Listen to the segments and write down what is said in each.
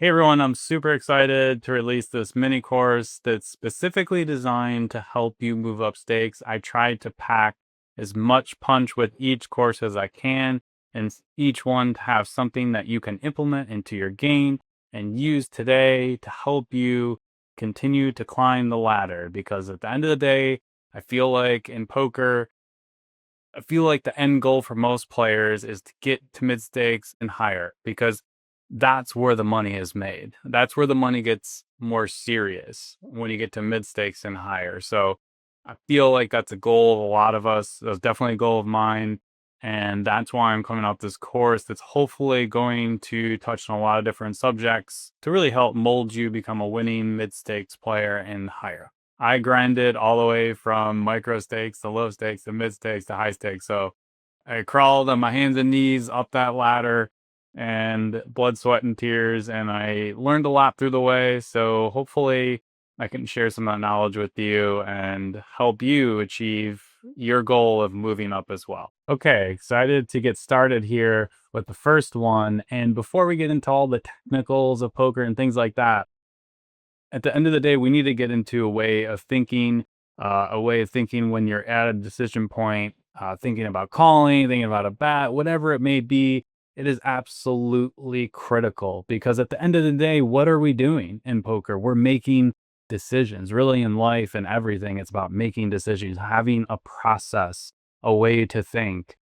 Hey everyone, I'm super excited to release this mini course that's specifically designed to help you move up stakes. I tried to pack as much punch with each course as I can, and each one to have something that you can implement into your game and use today to help you continue to climb the ladder. Because at the end of the day, I feel like in poker, I feel like the end goal for most players is to get to mid stakes and higher because that's where the money is made. That's where the money gets more serious when you get to mid stakes and higher. So I feel like that's a goal of a lot of us. That's definitely a goal of mine. And that's why I'm coming out this course that's hopefully going to touch on a lot of different subjects to really help mold you become a winning mid stakes player and higher. I grinded all the way from micro stakes to low stakes to mid stakes to high stakes. So I crawled on my hands and knees up that ladder and blood, sweat, and tears. And I learned a lot through the way. So hopefully I can share some of that knowledge with you and help you achieve your goal of moving up as well. Okay, excited to get started here with the first one. And before we get into all the technicals of poker and things like that, at the end of the day, we need to get into a way of thinking when you're at a decision point, thinking about calling, thinking about a bet, whatever it may be. It is absolutely critical because at the end of the day, what are we doing in poker? We're making decisions. Really, in life and everything, it's about making decisions, having a process, a way to think.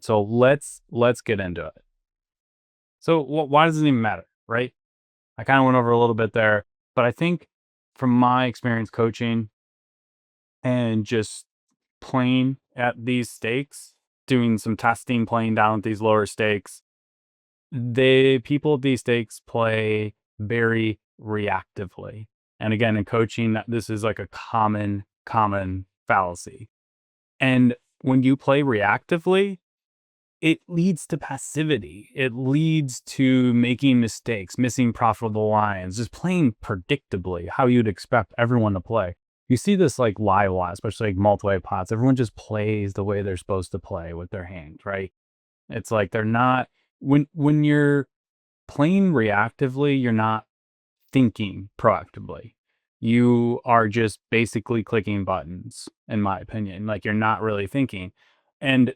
So let's get into it. So why does it even matter, right? I kind of went over a little bit there, but I think from my experience coaching and just playing at these stakes, doing some testing, playing down at these lower stakes, the people at these stakes play very reactively. And again, in coaching, this is like a common fallacy. And when you play reactively, it leads to passivity. It leads to making mistakes, missing profitable lines, just playing predictably how you'd expect everyone to play. You see this like live a lot, especially like multi-way pots. Everyone just plays the way they're supposed to play with their hands, right? It's like they're not when you're playing reactively, you're not thinking proactively. You are just basically clicking buttons, in my opinion. Like you're not really thinking. And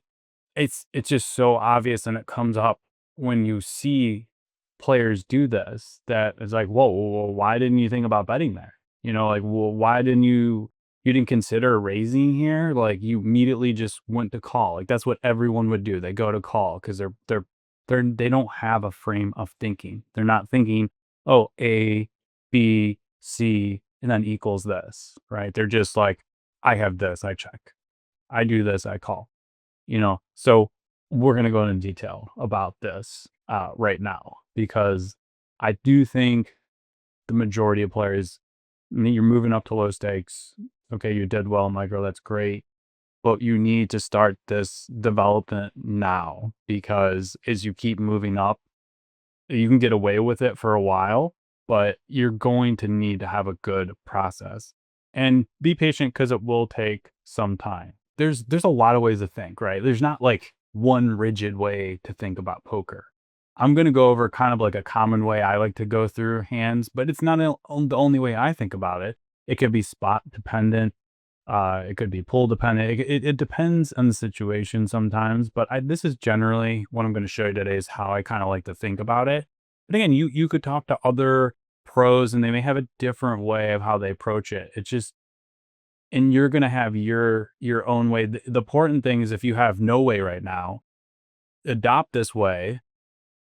it's just so obvious and it comes up when you see players do this that it's like, whoa, well, why didn't you think about betting there? Like, well, why didn't you didn't consider raising here? Like you immediately just went to call. Like that's what everyone would do. They go to call because they don't have a frame of thinking. They're not thinking, oh, A, B, C, and then equals this, right? They're just like, I have this, I check. I do this, I call. So we're going to go into detail about this right now because I do think the majority of players, you're moving up to low stakes. Okay, you did well, micro, that's great. But you need to start this development now because as you keep moving up, you can get away with it for a while, but you're going to need to have a good process and be patient because it will take some time. There's a lot of ways to think, right? There's not like one rigid way to think about poker. I'm going to go over kind of like a common way I like to go through hands, but it's not the only way I think about it. It could be spot dependent. It could be pull dependent. It depends on the situation sometimes, but this is generally what I'm going to show you today is how I kind of like to think about it. But again, you could talk to other pros and they may have a different way of how they approach it. It's just, and you're going to have your own way. The important thing is if you have no way right now, adopt this way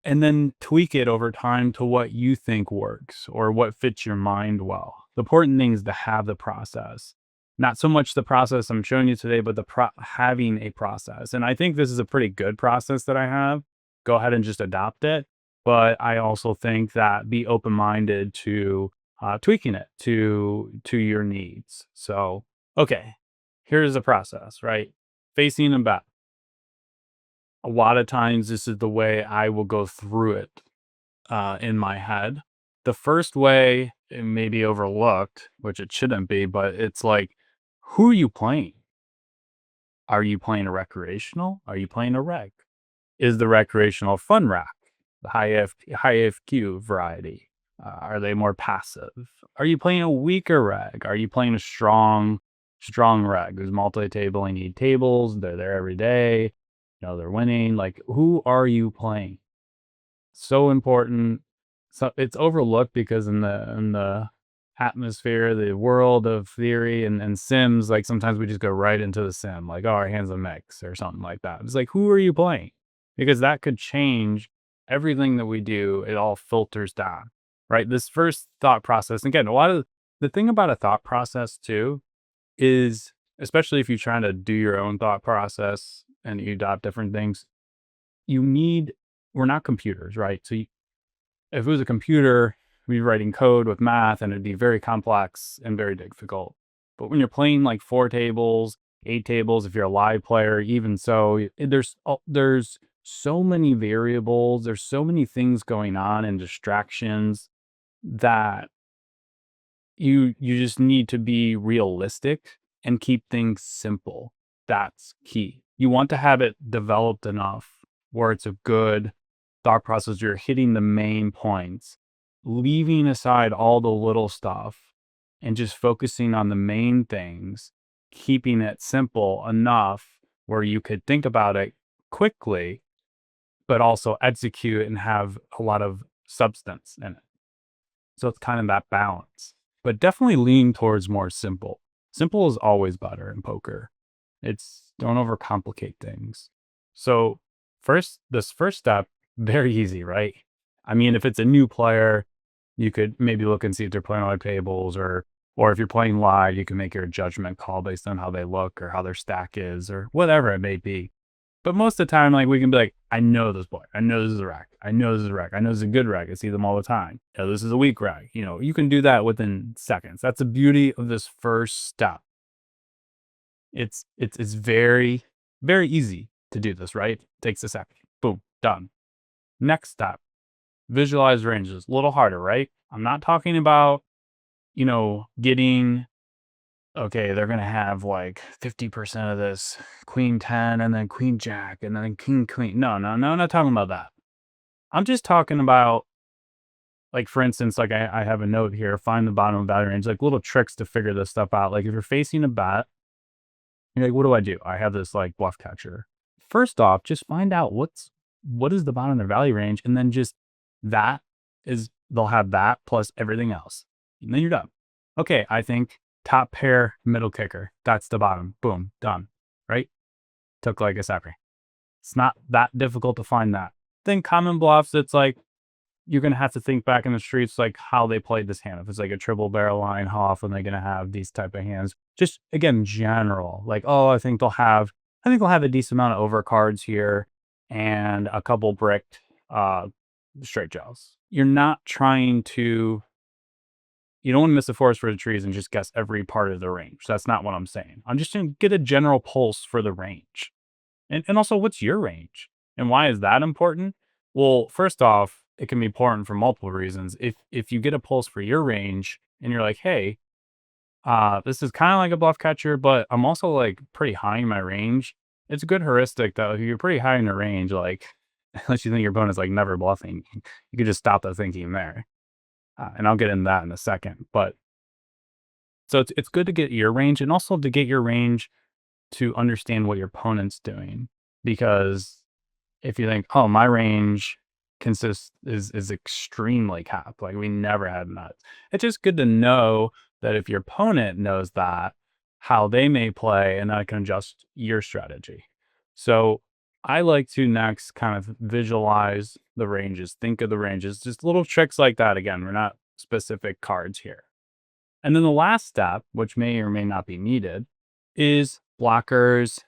and then tweak it over time to what you think works or what fits your mind well. The important thing is to have the process. Not so much the process I'm showing you today, but having a process. And I think this is a pretty good process that I have. Go ahead and just adopt it. But I also think that be open-minded to tweaking it to your needs. So, okay, here's the process, right? Facing and back. A lot of times this is the way I will go through it in my head. The first way it may be overlooked, which it shouldn't be, but it's like, who are you playing? Are you playing a recreational? Are you playing a rec? Is the recreational fun rack? the high AFQ variety? Are they more passive? Are you playing a weaker reg? Are you playing a strong reg? There's multi-table, you need tables, they're there every day, they're winning. Like, who are you playing? So important. So it's overlooked because in the atmosphere, the world of theory and sims, like sometimes we just go right into the sim, like, oh, our hands a mix or something like that. It's like, who are you playing? Because that could change everything that we do. It all filters down, right? This first thought process. Again, a lot of the thing about a thought process too is, especially if you're trying to do your own thought process and you adopt different things, you need, we're not computers, right? So if it was a computer, we'd be writing code with math and it'd be very complex and very difficult. But when you're playing like 4 tables, 8 tables, if you're a live player, even so, there's so many variables, there's so many things going on and distractions that you just need to be realistic and keep things simple. That's key. You want to have it developed enough where it's a good thought process. You're hitting the main points, leaving aside all the little stuff and just focusing on the main things, keeping it simple enough where you could think about it quickly, but also execute and have a lot of substance in it. So it's kind of that balance, but definitely lean towards more simple. Simple is always better in poker. It's, don't overcomplicate things. So this first step, very easy, right? I mean, if it's a new player, you could maybe look and see if they're playing live tables, or if you're playing live, you can make your judgment call based on how they look or how their stack is or whatever it may be. But most of the time, like, we can be like, I know this boy. I know this is a rack. I know this is a rack. I know this is a good rack. I see them all the time. This is a weak rack. You can do that within seconds. That's the beauty of this first step. It's very, very easy to do this, right? It takes a second. Boom, done. Next step, visualize ranges. A little harder, right? I'm not talking about, getting, okay, they're going to have like 50% of this queen 10 and then queen jack and then king queen. No, I'm not talking about that. I'm just talking about, like, for instance, like I have a note here, find the bottom of value range, like little tricks to figure this stuff out. Like if you're facing a bet, you're like, what do I do? I have this like bluff catcher. First off, just find out what is the bottom of their value range. And then just that is, they'll have that plus everything else. And then you're done. Okay, I think top pair, middle kicker. That's the bottom. Boom, done. Right? Took like a second. It's not that difficult to find that. Then common bluffs, it's like, you're going to have to think back in the streets, like how they played this hand. If it's like a triple barrel line, how often they're going to have these type of hands. Just again, general, like, oh, I think they'll have a decent amount of overcards here and a couple bricked straight jails. You're not trying to, you don't want to miss the forest for the trees and just guess every part of the range. That's not what I'm saying. I'm just going to get a general pulse for the range. And also, what's your range? And why is that important? Well, first off, it can be important for multiple reasons. If you get a pulse for your range and you're like, hey, this is kind of like a bluff catcher, but I'm also like pretty high in my range. It's a good heuristic that if you're pretty high in your range, like, unless you think your opponent's like never bluffing, you could just stop the thinking there. And I'll get into that in a second. But so it's good to get your range and also to get your range to understand what your opponent's doing. Because if you think, oh, my range is extremely capped, like we never had nuts. It's just good to know that if your opponent knows that, how they may play, and that can adjust your strategy. So I like to next kind of visualize the ranges, think of the ranges, just little tricks like that. Again, we're not specific cards here. And then the last step, which may or may not be needed, is blockers,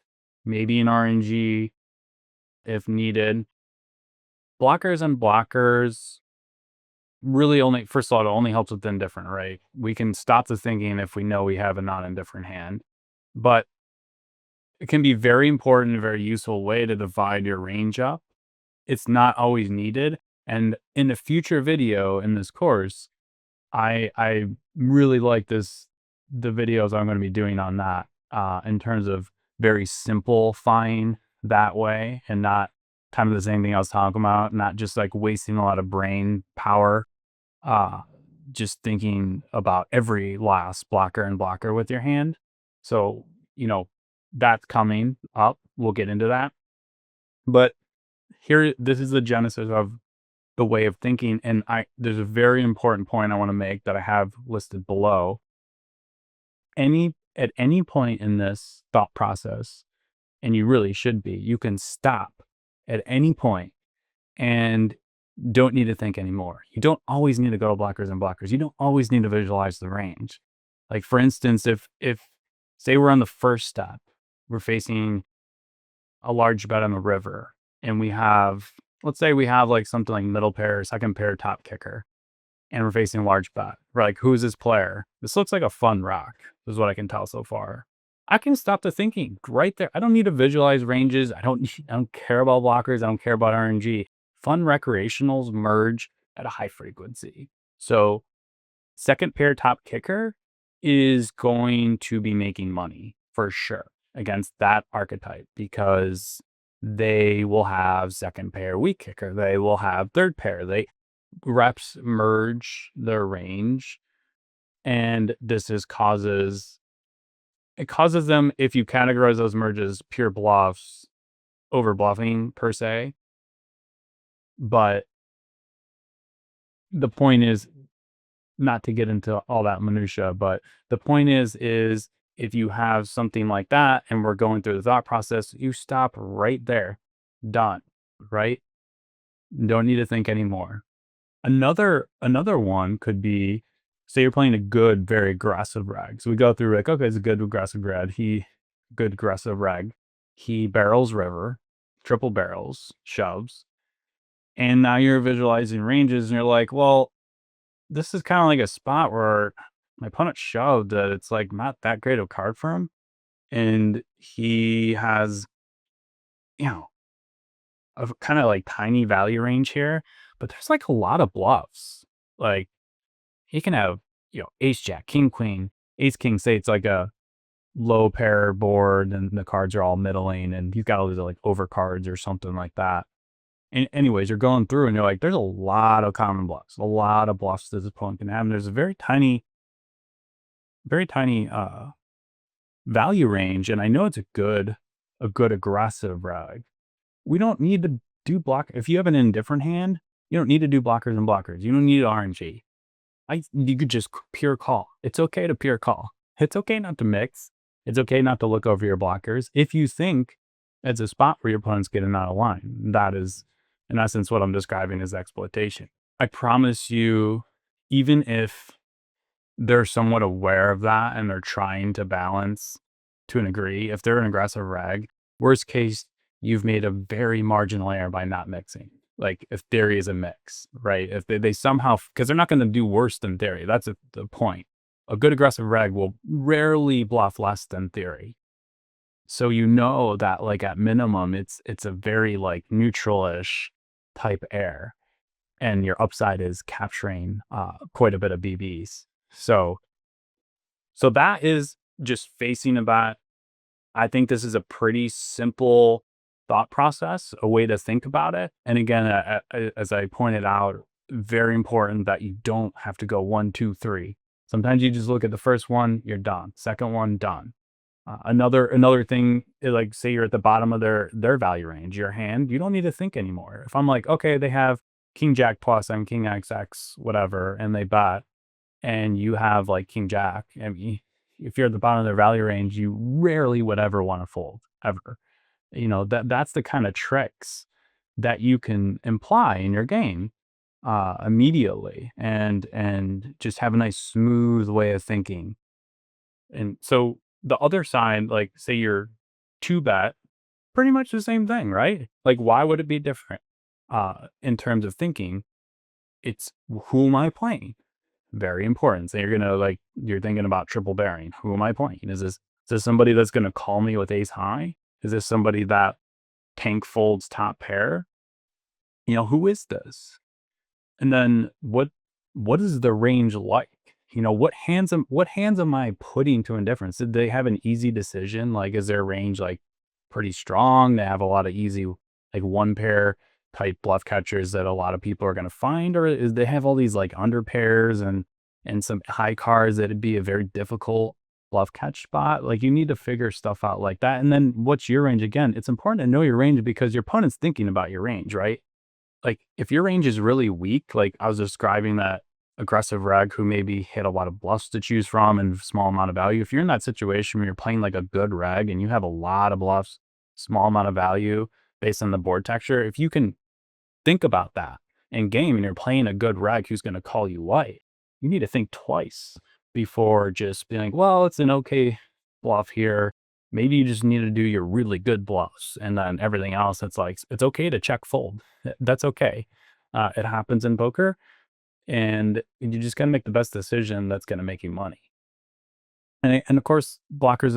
maybe an RNG if needed. Blockers really only, first of all, it only helps with indifferent, right? We can stop the thinking if we know we have a non-indifferent hand, but it can be very important, a very useful way to divide your range up. It's not always needed. And in a future video in this course, I really like the videos I'm going to be doing on that in terms of very simplifying that way and not kind of the same thing I was talking about, not just like wasting a lot of brain power, uh, just thinking about every last blocker and blocker with your hand. So, you know, that's coming up. We'll get into that. But here, this is the genesis of the way of thinking. And there's a very important point I want to make that I have listed below. At any point in this thought process, and you really should be, you can stop at any point and don't need to think anymore. You don't always need to go to blockers and blockers. You don't always need to visualize the range. Like for instance, if say we're on the first step, we're facing a large bet on the river, and let's say we have like something like middle pair, second pair, top kicker, and we're facing a large bet. We're like, who's this player? This looks like a fun rock, is what I can tell so far. I can stop the thinking right there. I don't need to visualize ranges. I don't care about blockers. I don't care about RNG. Fun recreationals merge at a high frequency. So second pair top kicker is going to be making money for sure against that archetype, because they will have second pair weak kicker. They will have third pair. Reps merge their range, and it causes them, if you categorize those merges, pure bluffs over bluffing per se. But the point is, not to get into all that minutia, but the point is if you have something like that and we're going through the thought process, you stop right there. Done. Right? Don't need to think anymore. Another one could be, say you're playing a good, very aggressive reg. So we go through like, okay, it's a good aggressive reg. He barrels river, triple barrels, shoves. And now you're visualizing ranges and you're like, well, this is kind of like a spot where my opponent shoved that it's like not that great of a card for him. And he has, you know, a kind of like tiny value range here, but there's like a lot of bluffs. Like he can have, ace jack, king queen, ace king. Say it's like a low pair board and the cards are all middling, and he's got all these like over cards or something like that. And anyways, you're going through and you're like, there's a lot of common bluffs, a lot of bluffs this opponent can have. And there's a very tiny value range. And I know it's a good aggressive reg. We don't need to do block. If you have an indifferent hand, you don't need to do blockers and blockers. You don't need RNG. You could just pure call. It's okay to pure call. It's okay not to mix. It's okay not to look over your blockers. If you think it's a spot where your opponent's getting out of line, that is, in essence, what I'm describing as exploitation. I promise you, even if they're somewhat aware of that and they're trying to balance to a degree, if they're an aggressive reg, worst case, you've made a very marginal error by not mixing. Like if theory is a mix, right? If they somehow, because they're not going to do worse than theory. That's the point. A good aggressive reg will rarely bluff less than theory. So you know that like at minimum, it's a very like neutral-ish type error, and your upside is capturing quite a bit of BBs. So that is just facing about. I think this is a pretty simple thought process, a way to think about it. And again, as I pointed out, very important that you don't have to go 1, 2, 3. Sometimes you just look at the first one, you're done. Second one, done. Another thing, like say you're at the bottom of their value range, your hand, you don't need to think anymore. If I'm like, okay, they have king jack plus, I'm king XX, whatever, and they bet, and you have like king jack, I mean, if you're at the bottom of their value range, you rarely would ever want to fold ever. That's the kind of tricks that you can imply in your game immediately, and just have a nice smooth way of thinking. And so the other side, like say you're 2-bet, pretty much the same thing, right? Like why would it be different in terms of thinking? It's who am I playing? Very important. So you're thinking about triple bearing. Who am I playing? Is this somebody that's going to call me with ace high? Is this somebody that tank folds top pair? Who is this? And then what is the range like? What hands am I putting to indifference? Did they have an easy decision? Like, is their range like pretty strong? They have a lot of easy, like one pair type bluff catchers that a lot of people are going to find, or is they have all these like under pairs and some high cards that'd be a very difficult bluff catch spot? Like you need to figure stuff out like that. And then what's your range? Again, it's important to know your range because your opponent's thinking about your range, right? Like if your range is really weak, like I was describing that aggressive reg who maybe hit a lot of bluffs to choose from and small amount of value. If you're in that situation where you're playing like a good reg and you have a lot of bluffs, small amount of value based on the board texture, if you can think about that in game and you're playing a good reg who's going to call you white, you need to think twice before just being like, well, it's an okay bluff here. Maybe you just need to do your really good bluffs, and then everything else, it's like, it's okay to check fold. That's okay. It happens in poker, and you just got to make the best decision that's going to make you money. And of course, it's blockers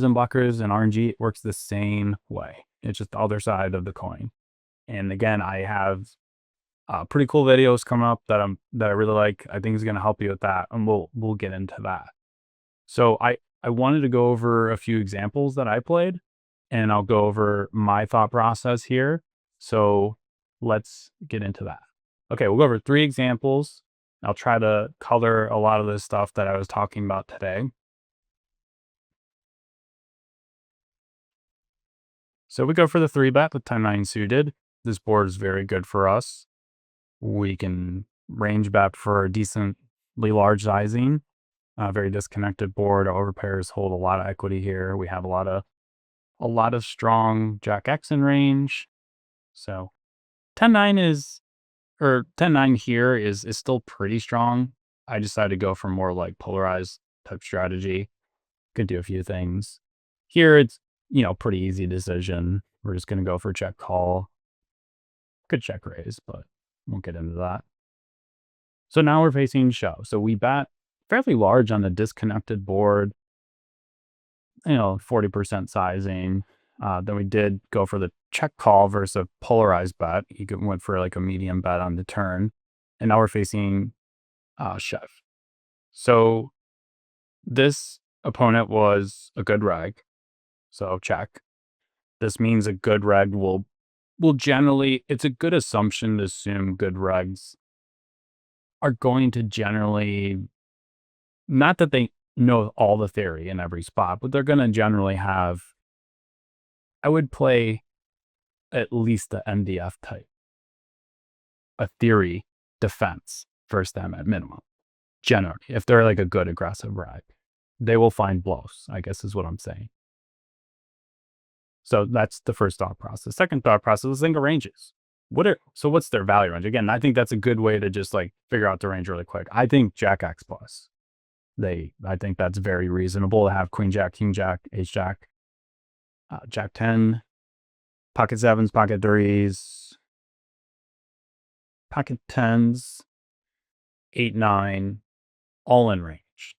and RNG, it works the same way. It's just the other side of the coin. And again, I have pretty cool videos coming up that I really like. I think is going to help you with that, and we'll get into that. So I wanted to go over a few examples that I played, and I'll go over my thought process here. So let's get into that. Okay, we'll go over 3 examples. I'll try to color a lot of this stuff that I was talking about today. So we go for the 3-bet with 10-9 suited. This board is very good for us. We can range bet for decently large sizing. Very disconnected board. Our overpairs hold a lot of equity here. We have a lot of strong Jack X in range. So 10-9 here is still pretty strong. I decided to go for more like polarized type strategy. Could do a few things. Here it's, pretty easy decision. We're just going to go for check call. Could check raise, but won't get into that. So now we're facing shove. So we bet fairly large on the disconnected board, 40% sizing. Then we did go for the check call versus a polarized bet. He went for like a medium bet on the turn. And now we're facing shove. So this opponent was a good reg. So check. This means a good reg will generally, it's a good assumption to assume good regs are going to generally, not that they know all the theory in every spot, but they're going to generally have, I would play at least the MDF type, a theory defense versus them at minimum. Generally, if they're like a good aggressive reg, they will find bluffs, I guess is what I'm saying. So that's the first thought process. Second thought process is think of ranges. What's their value range? Again, I think that's a good way to just like figure out the range really quick. I think Jack X plus. I think that's very reasonable to have Queen Jack, King Jack, Ace Jack, Jack 10, pocket 7s, pocket 3s, pocket 10s, 8, 9, all in range.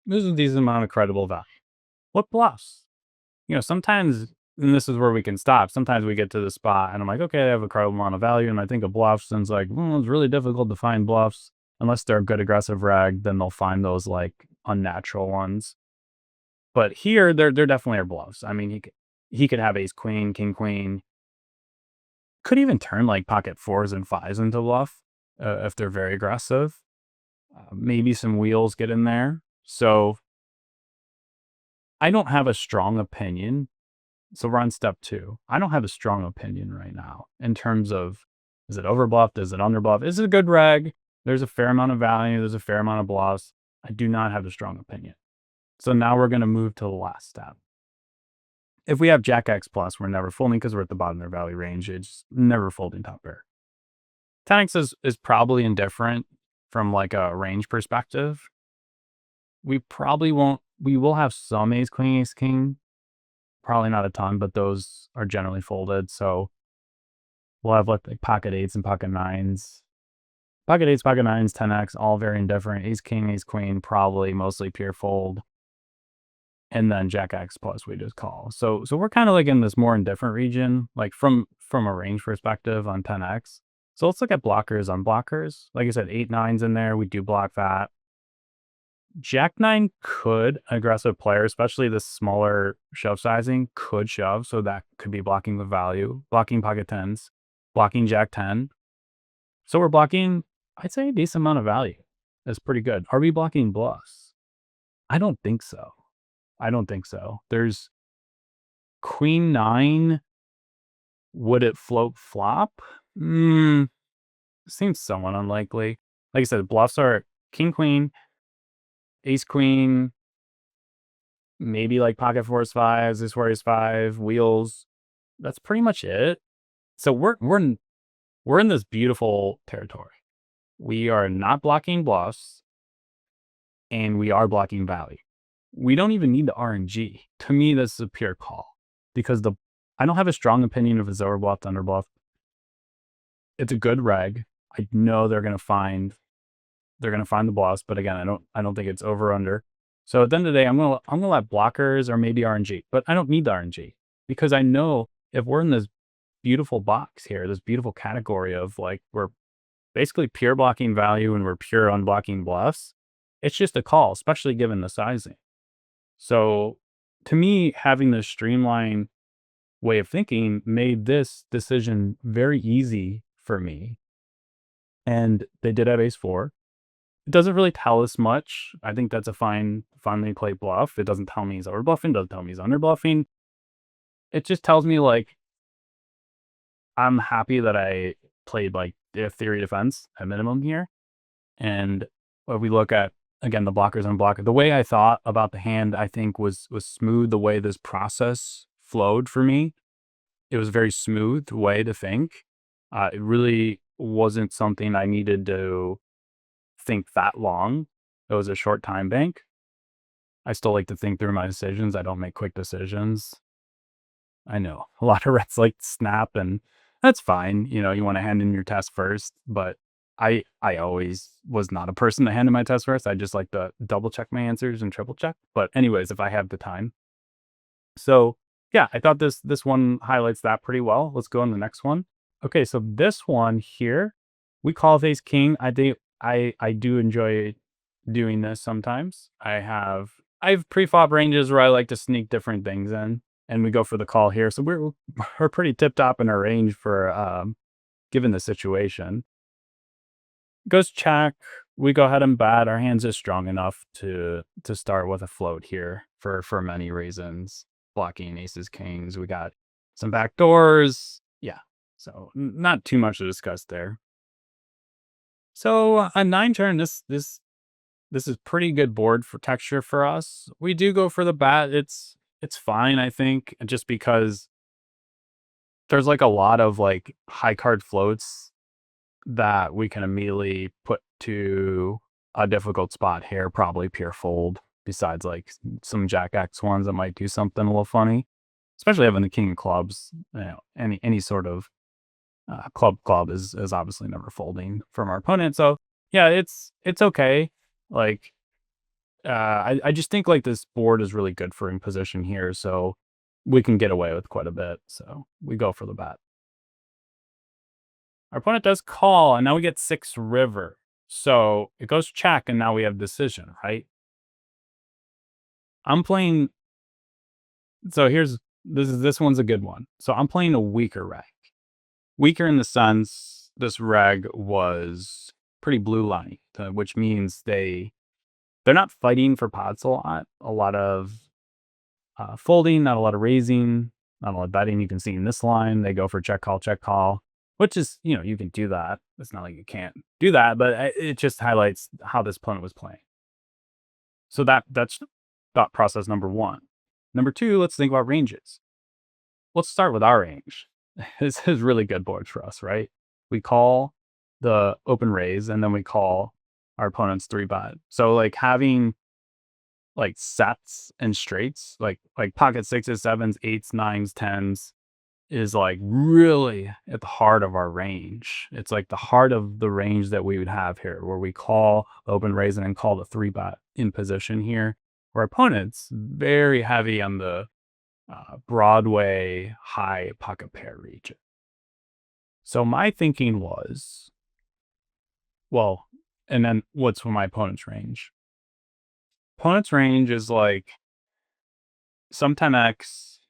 This is a decent amount of credible value. What bluffs? Sometimes, and this is where we can stop. Sometimes we get to the spot and I'm like, okay, I have a credible amount of value. And I think of bluffs, and it's like, it's really difficult to find bluffs. Unless they're a good aggressive reg, then they'll find those like unnatural ones. But here, there definitely are bluffs. I mean, he could have ace queen, king queen. Could even turn like pocket 4s and 5s into bluff if they're very aggressive. Maybe some wheels get in there. So I don't have a strong opinion. So we're on step 2. I don't have a strong opinion right now in terms of, is it overbluffed? Is it underbluffed? Is it a good reg? There's a fair amount of value. There's a fair amount of bluffs. I do not have a strong opinion. So now we're going to move to the last step. If we have Jack X plus, we're never folding because we're at the bottom of their value range. It's never folding top pair. 10X is probably indifferent from like a range perspective. We will have some ace queen, ace king. Probably not a ton, but those are generally folded. So we'll have like pocket 8s and pocket 9s. Pocket 8s, pocket 9s, 10X, all very indifferent. Ace king, ace queen, probably mostly pure fold. And then Jack X plus we just call. So we're kind of like in this more indifferent region, like from a range perspective on 10X. So let's look at blockers on blockers. Like I said, 8, 9s in there. We do block that. Jack nine could aggressive player, especially the smaller shove sizing, could shove. So that could be blocking the value, blocking pocket tens, blocking Jack 10. So we're blocking, I'd say, a decent amount of value. That's pretty good. Are we blocking bluffs? I don't think so. I don't think so. There's queen nine. Would it float flop? Seems somewhat unlikely. Like I said, bluffs are king, queen, ace, queen, maybe like pocket fours, fives, ace, four, ace, five, wheels. That's pretty much it. So we're in this beautiful territory. We are not blocking bluffs, and we are blocking value. We don't even need the RNG. To me, this is a pure call because I don't have a strong opinion of his overbluff, underbluff. It's a good reg. I know they're gonna find the bluffs, but again, I don't think it's over under. So at the end of the day, I'm gonna let blockers or maybe RNG, but I don't need the RNG because I know if we're in this beautiful box here, this beautiful category of like we're basically pure blocking value and we're pure unblocking bluffs, it's just a call, especially given the sizing. So to me, having this streamlined way of thinking made this decision very easy for me. And they did have ace four. It doesn't really tell us much. I think that's a finely played bluff. It doesn't tell me he's overbluffing, doesn't tell me he's underbluffing. It just tells me like I'm happy that I played like the theory defense at minimum here. And if we look at again the blockers unblocker, the way I thought about the hand, I think was smooth. The way this process flowed for me, it was a very smooth way to think. It really wasn't something I needed to think that long. It was a short time bank. I still like to think through my decisions. I don't make quick decisions. I know a lot of rets like snap, and that's fine. You want to hand in your test first, but I always was not a person to hand in my test first. I just like to double check my answers and triple check. But anyways, if I have the time. So yeah, I thought this one highlights that pretty well. Let's go on the next one. Okay, so this one here, we call it ace king. I do enjoy doing this sometimes. I have pre-flop ranges where I like to sneak different things in, and we go for the call here. So we're pretty tip top in our range for given the situation. Goes check. We go ahead and bat. Our hands is strong enough to start with a float here for many reasons. Blocking aces, kings. We got some back doors. Yeah. So not too much to discuss there. So a 9 turn, this is pretty good board for texture for us. We do go for the bat. It's fine, I think, just because there's like a lot of like high card floats that we can immediately put to a difficult spot here, probably pure fold, besides like some Jack X ones that might do something a little funny, especially having the king of clubs. Any sort of club is obviously never folding from our opponent. So yeah, it's okay. Like I just think like this board is really good for in position here, so we can get away with quite a bit. So we go for the bat. Our opponent does call, and now we get 6 river. So it goes check, and now we have decision, right? I'm playing. So this one's a good one. So I'm playing a weaker reg. Weaker in the sense this reg was pretty blue line, which means they're not fighting for pots a lot. A lot of folding, not a lot of raising, not a lot of betting. You can see in this line, they go for check call, which is, you can do that. It's not like you can't do that, but it just highlights how this opponent was playing. So that's thought process number one. Number two, let's think about ranges. Let's start with our range. This is really good boards for us, right? We call the open raise, and then we call our opponent's 3-bet. So like having like sets and straights, like pocket sixes, sevens, eights, nines, tens is like really at the heart of our range. It's like the heart of the range that we would have here, where we call open raise and then call the 3-bet in position here. Our opponent's very heavy on the Broadway high pocket pair region. So my thinking was, well, and then what's my opponent's range? Opponent's range is like some 10x,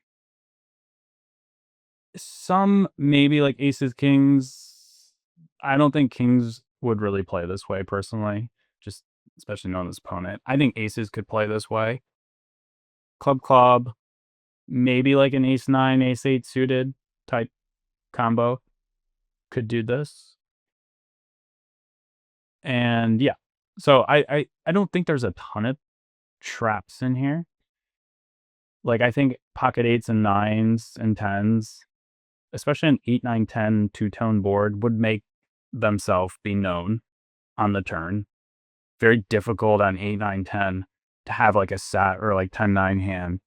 some maybe like aces, kings. I don't think kings would really play this way personally, just especially knowing this opponent. I think aces could play this way. Club, maybe like an ace nine, ace eight suited type combo could do this. And yeah, so I don't think there's a ton of traps in here. Like I think pocket eights and nines and tens, especially an 8, 9, 10 two-tone board, would make themselves be known on the turn. Very difficult on 8, 9, 10 to have like a set or like 10, 9 hand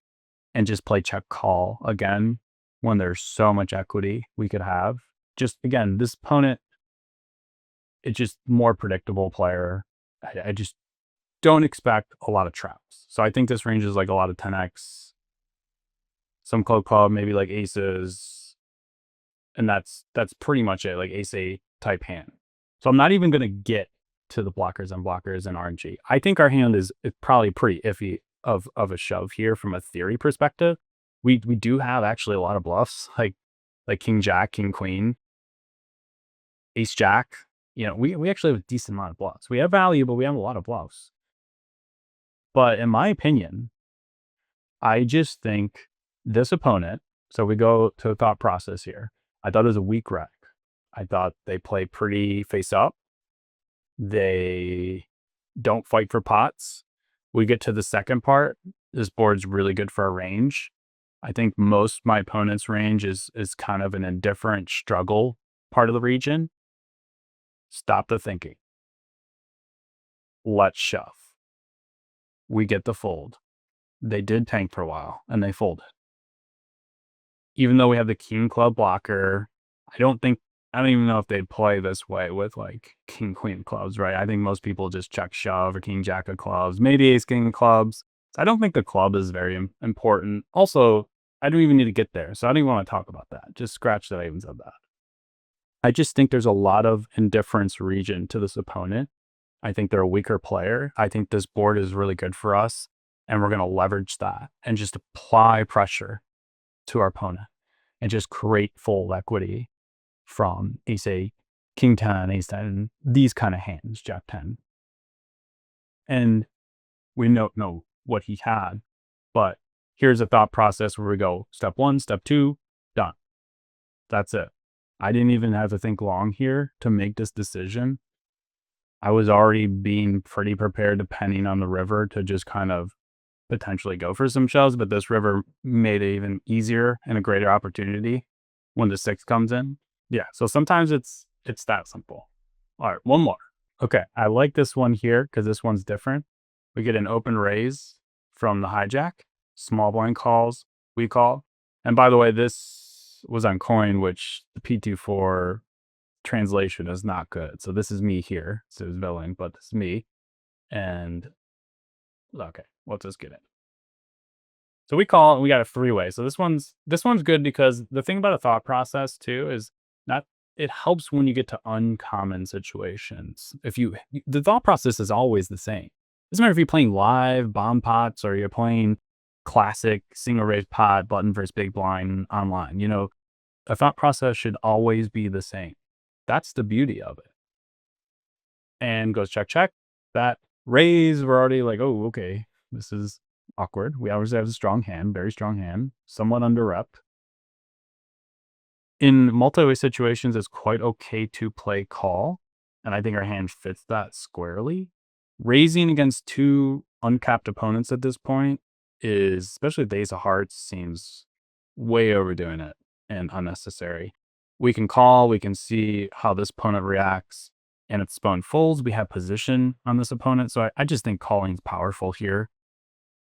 and just play check call again when there's so much equity we could have. Just again, this opponent, it's just more predictable player. I just don't expect a lot of traps. So I think this range is like a lot of 10x, some club, maybe like aces, and that's pretty much it, like ace eight type hand. So I'm not even going to get to the blockers and RNG. I think our hand is probably pretty iffy of a shove here from a theory perspective. We do have actually a lot of bluffs, like king jack, king queen, ace jack. You know, we actually have a decent amount of bluffs. We have value, but we have a lot of bluffs. But in my opinion, I just think this opponent, so we go to a thought process here. I thought it was a weak rec. I thought they play pretty face up. They don't fight for pots. We get to the second part. This board's really good for a range. I think most my opponent's range is kind of an indifferent struggle part of the region. Stop the thinking. Let's shove. We get the fold. They did tank for a while and they folded. Even though we have the king club blocker, I don't even know if they'd play this way with like king queen clubs, right? I think most people just check shove or king jack of clubs, maybe ace king clubs. I don't think the club is very important. Also, I don't even need to get there, so I don't even want to talk about that. Just scratch that I even said that. I just think there's a lot of indifference region to this opponent. I think they're a weaker player. I think this board is really good for us, and we're going to leverage that and just apply pressure to our opponent and just create full equity from ace eight, king 10, ace 10, these kind of hands, jack 10. And we don't know what he had, but here's a thought process where we go step one, step two, done. That's it. I didn't even have to think long here to make this decision. I was already being pretty prepared depending on the river to just kind of potentially go for some shoves, but this river made it even easier and a greater opportunity when the 6 comes in. Yeah, so sometimes it's that simple. All right, one more. Okay, I like this one here because this one's different. We get an open raise from the hijack, small blind calls, we call. And by the way, this was on coin, which the P24 translation is not good. So this is me here. So it's villain, but it's me. And okay, let's just get it. So we call and we got a 3-way. So this one's good because the thing about a thought process too is not it helps when you get to uncommon situations. The thought process is always the same. Doesn't matter if you're playing live bomb pots or you're playing classic single raise pot button versus big blind online. You know, a thought process should always be the same. That's the beauty of it. And goes check, check. That raise, we're already like, oh, okay, this is awkward. We obviously have a strong hand, very strong hand, somewhat under-repped. In multi-way situations, it's quite okay to play call, and I think our hand fits that squarely. Raising against two uncapped opponents at this point is, especially the ace of hearts, seems way overdoing it and unnecessary. We can call, we can see how this opponent reacts, and if the opponent folds, we have position on this opponent. So I just think calling is powerful here,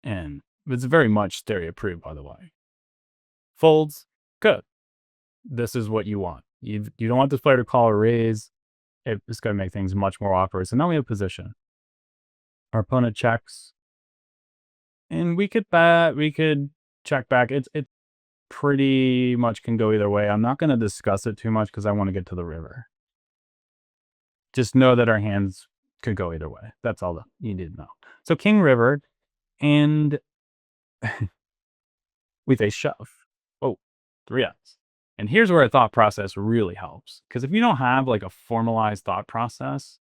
and it's very much theory approved, by the way. Folds, good. This is what you want. You don't want this player to call or raise. It's going to make things much more awkward. So now we have position. Our opponent checks, and we could bet, we could check back. It pretty much can go either way. I'm not going to discuss it too much because I want to get to the river. Just know that our hands could go either way. That's all that you need to know. So king river, And we face shove. Oh, 3x. And here's where a thought process really helps. Because if you don't have like a formalized thought process,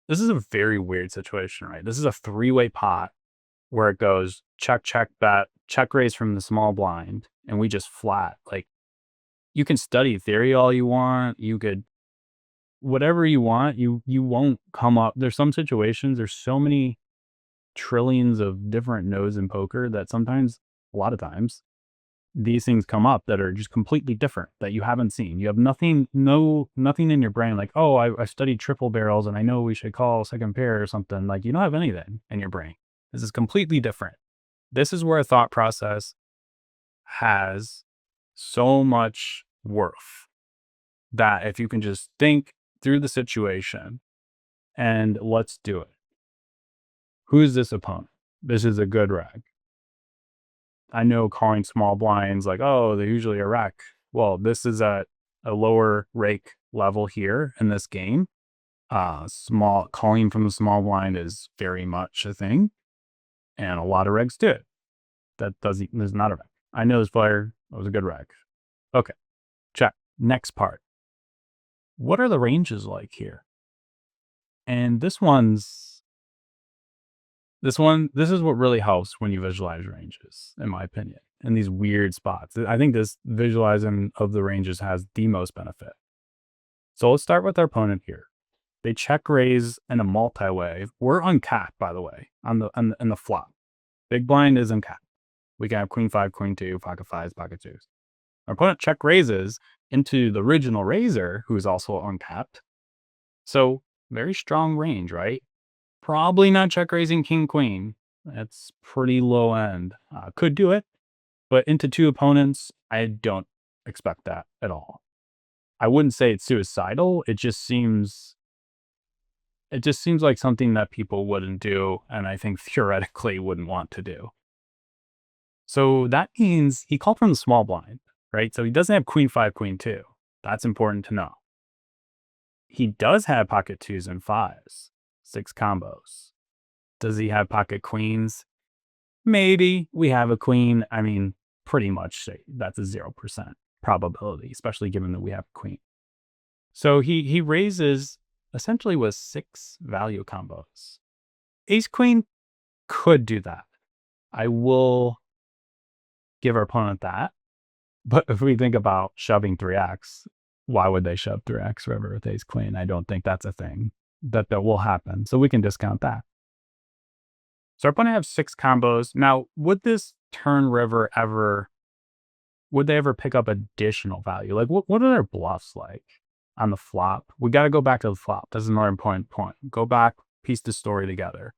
this is a very weird situation, right? This is a three-way pot where it goes check, check, bet, check raise from the small blind, and we just flat. Like, you can study theory all you want. You could whatever you want. You won't come up. There's some situations. There's so many trillions of different nodes in poker that sometimes, a lot of times, these things come up that are just completely different that you haven't seen. You have nothing in your brain like, oh, I studied triple barrels and I know we should call second pair or something. Like, you don't have anything in your brain. This is completely different. This is where a thought process has so much worth that if you can just think through the situation and let's do it. Who's this opponent? This is a good reg. I know calling small blinds like, oh, they're usually a rec. Well, this is at a lower rake level here in this game. Small calling from the small blind is very much a thing, and a lot of regs do it. There's not a reg. I know this player. That was a good reg. Okay, check. Next part. What are the ranges like here? And this is what really helps when you visualize ranges, in my opinion, in these weird spots. I think this visualizing of the ranges has the most benefit. So let's start with our opponent here. They check raise in a multi-way. We're uncapped, by the way, on the flop. Big blind is uncapped. We can have queen five, queen two, pocket fives, pocket twos. Our opponent check raises into the original raiser, who is also uncapped. So very strong range, right? Probably not check raising king queen. That's pretty low end. Could do it, but into two opponents, I don't expect that at all. I wouldn't say it's suicidal. It just seems like something that people wouldn't do, and I think theoretically wouldn't want to do. So that means he called from the small blind, right? So he doesn't have queen five, queen two. That's important to know. He does have pocket twos and fives, 6 combos. Does he have pocket queens? Maybe. We have a queen. I mean, pretty much that's a 0% probability, especially given that we have a queen. So he raises essentially with 6 value combos. Ace queen could do that. I will give our opponent that. But if we think about shoving 3x, why would they shove 3x river with ace queen? I don't think that's a thing that will happen. So we can discount that. So our opponent have 6 combos. Now, would this turn river would they ever pick up additional value? Like, what are their bluffs like on the flop? We got to go back to the flop. That's another important point. Go back, piece the story together.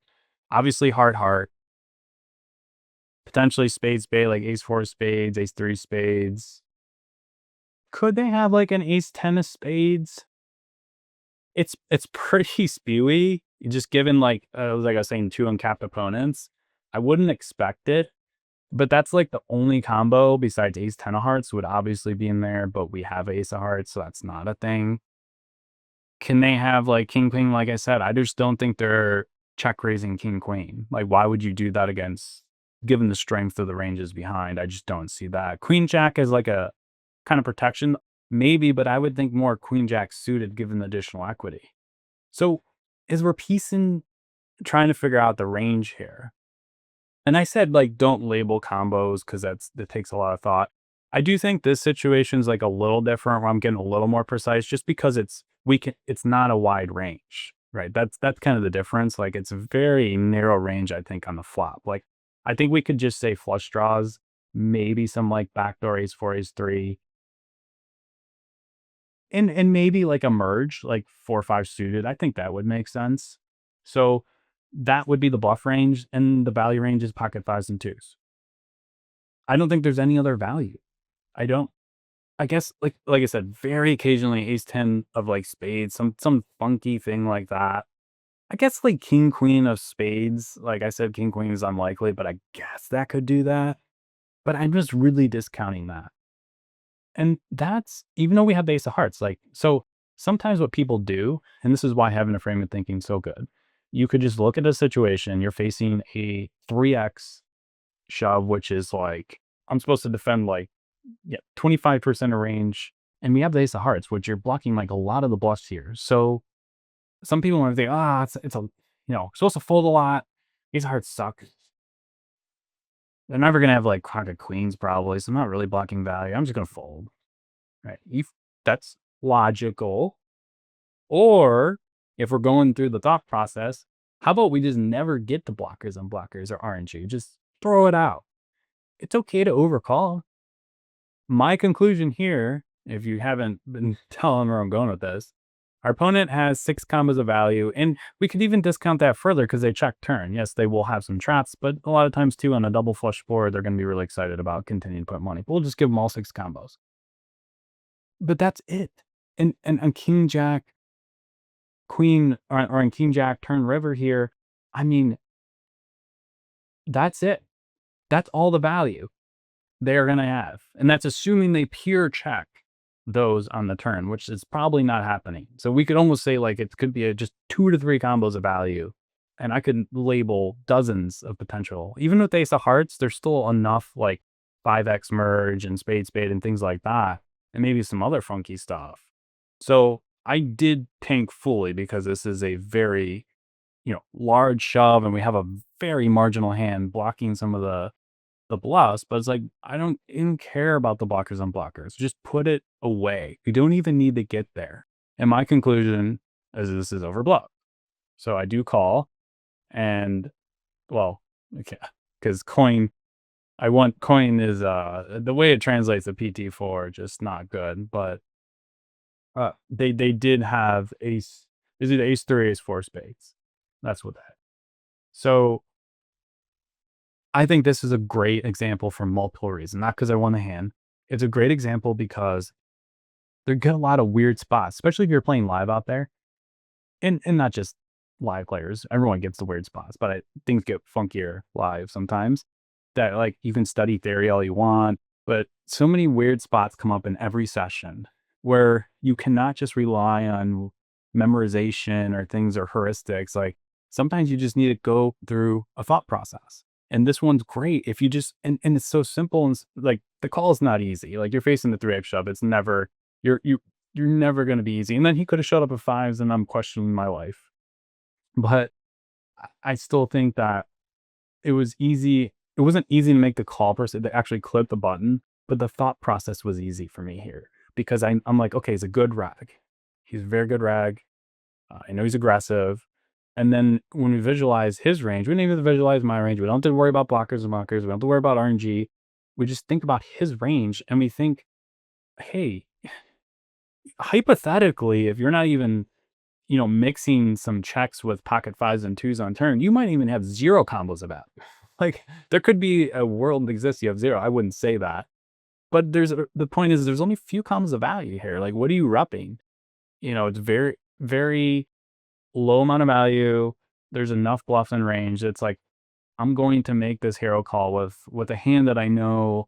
Obviously, heart, potentially spade, like ace 4 spades, ace 3 spades. Could they have like an ace 10 of spades? It's pretty spewy, just given like I was saying, 2 uncapped opponents. I wouldn't expect it, but that's like the only combo besides ace 10 of hearts would obviously be in there, but we have ace of hearts, so that's not a thing. Can they have like king queen? Like I said, I just don't think they're check raising king queen. Like, why would you do that against, given the strength of the ranges behind? I just don't see that. Queen jack is like a kind of protection, maybe, but I would think more queen jack suited given the additional equity. So as we're trying to figure out the range here, and I said, like, don't label combos because that takes a lot of thought. I do think this situation is like a little different where I'm getting a little more precise just because it's not a wide range, right? That's kind of the difference. Like, it's a very narrow range, I think, on the flop. Like, I think we could just say flush draws, maybe some like backdoor ace 4, ace 3, and maybe like a merge, like 4 5 suited. I think that would make sense. So that would be the bluff range, and the value range is pocket fives and twos. I don't think there's any other value. I guess like I said, very occasionally ace 10 of like spades, some funky thing like that. I guess like king queen of spades. Like I said, king queen is unlikely, but I guess that could do that. But I'm just really discounting that. And that's even though we have the ace of hearts. Like, so sometimes what people do, and this is why having a frame of thinking is so good, you could just look at a situation. You're facing a 3x shove, which is like, I'm supposed to defend like, yeah, 25% of range. And we have the ace of hearts, which you're blocking like a lot of the bluffs here. So some people might think, it's a, supposed to fold a lot. Ace of hearts suck. They're never going to have like pocket queens probably. So I'm not really blocking value. I'm just going to fold. Right. That's logical. Or if we're going through the thought process, how about we just never get to blockers, unblockers, or RNG? Just throw it out. It's okay to overcall. My conclusion here, if you haven't been telling where I'm going with this, our opponent has 6 combos of value, and we could even discount that further because they check turn. Yes, they will have some traps, but a lot of times too on a double flush board, they're going to be really excited about continuing to put money. We'll just give them all 6 combos. But that's it. And on King Jack, Queen, or on King Jack turn river here, I mean, that's it. That's all the value they're going to have. And that's assuming they pure check those on the turn, which is probably not happening. So we could almost say like it could be just 2 to 3 combos of value. And I could label dozens of potential. Even with ace of hearts, there's still enough like 5x merge and spade and things like that. And maybe some other funky stuff. So I did tank fully because this is a very, large shove and we have a very marginal hand blocking some of the bluffs, but it's like, I don't even care about the blockers on blockers. Just put it away. You don't even need to get there. And my conclusion is this is overbluff. So I do call and, well, okay, because coin is, the way it translates to PT4, just not good, but they did have ace, is it ace 3, ace 4 spades? That's what that. So I think this is a great example for multiple reasons, not because I won the hand. It's a great example because they get a lot of weird spots, especially if you're playing live out there. And not just live players. Everyone gets the weird spots, but things get funkier live sometimes. That like you can study theory all you want, but so many weird spots come up in every session where you cannot just rely on memorization or things or heuristics. Like sometimes you just need to go through a thought process. And this one's great if you just, and it's so simple. And like the call is not easy. Like you're facing the 3x shove. It's never, you're never going to be easy. And then he could have showed up at 5s and I'm questioning my life. But I still think that it was easy. It wasn't easy to make the call per se, to actually click the button, but the thought process was easy for me here because I'm like, okay, he's a good rag. He's a very good rag. I know he's aggressive. And then when we visualize his range, we don't even visualize my range. We don't have to worry about blockers and markers. We don't have to worry about RNG. We just think about his range and we think, hey, hypothetically, if you're not even, mixing some checks with pocket 5s and 2s on turn, you might even have 0 combos of that. Like there could be a world that exists, you have 0. I wouldn't say that. But the point is there's only a few combos of value here. Like what are you repping? It's very, very low amount of value. There's enough bluffs and range. It's like, I'm going to make this hero call with a hand that I know,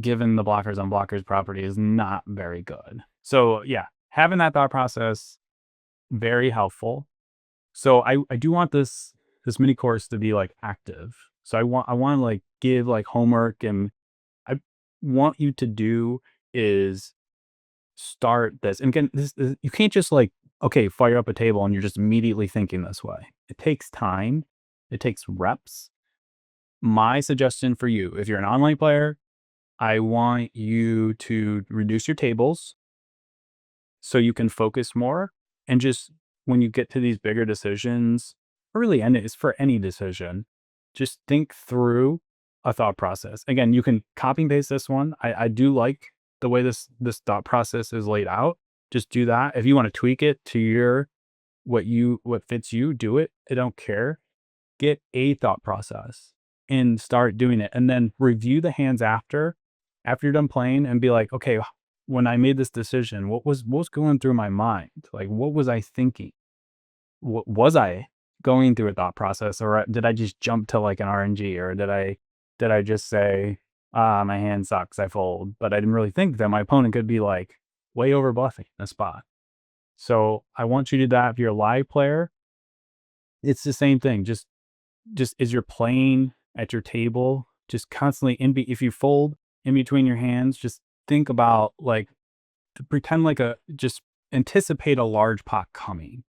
given the blockers on blockers property, is not very good. So yeah, having that thought process, very helpful. So I do want this mini course to be like active. So I want to like give like homework, and I want you to do is start this. And again, this you can't just like, okay, fire up a table and you're just immediately thinking this way. It takes time. It takes reps. My suggestion for you, if you're an online player, I want you to reduce your tables so you can focus more. And just when you get to these bigger decisions, or really, and it's for any decision, just think through a thought process. Again, you can copy and paste this one. I do like the way this thought process is laid out. Just do that. If you want to tweak it to your what fits you, do it. I don't care. Get a thought process and start doing it, and then review the hands after you're done playing, and be like, okay, when I made this decision, what was going through my mind? Like, what was I thinking? What was I going through a thought process, or did I just jump to like an RNG, or did I just say, my hand sucks, I fold, but I didn't really think that my opponent could be like way over bluffing a spot. So I want you to do that if you're a live player. It's the same thing. Just as you're playing at your table, just constantly if you fold in between your hands, just think about like to pretend like just anticipate a large pot coming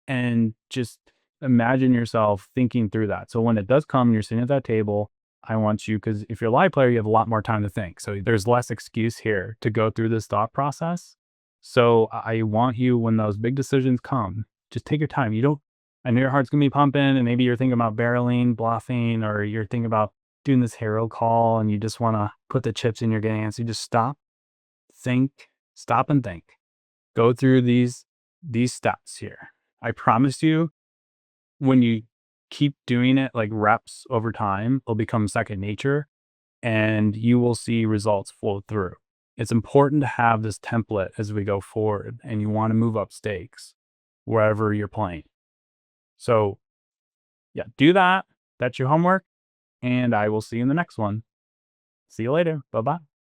and just imagine yourself thinking through that. So when it does come, you're sitting at that table. I want you, because if you're a live player, you have a lot more time to think. So there's less excuse here to go through this thought process. So I want you, when those big decisions come, just take your time. You don't, I know your heart's gonna be pumping, and maybe you're thinking about barreling, bluffing, or you're thinking about doing this hero call, and you just want to put the chips in your hands. You just stop, think, stop and think. Go through these steps here. I promise you, when you keep doing it like reps over time, it'll become second nature and you will see results flow through. It's important to have this template as we go forward and you want to move up stakes wherever you're playing. So, yeah, do that. That's your homework. And I will see you in the next one. See you later. Bye bye.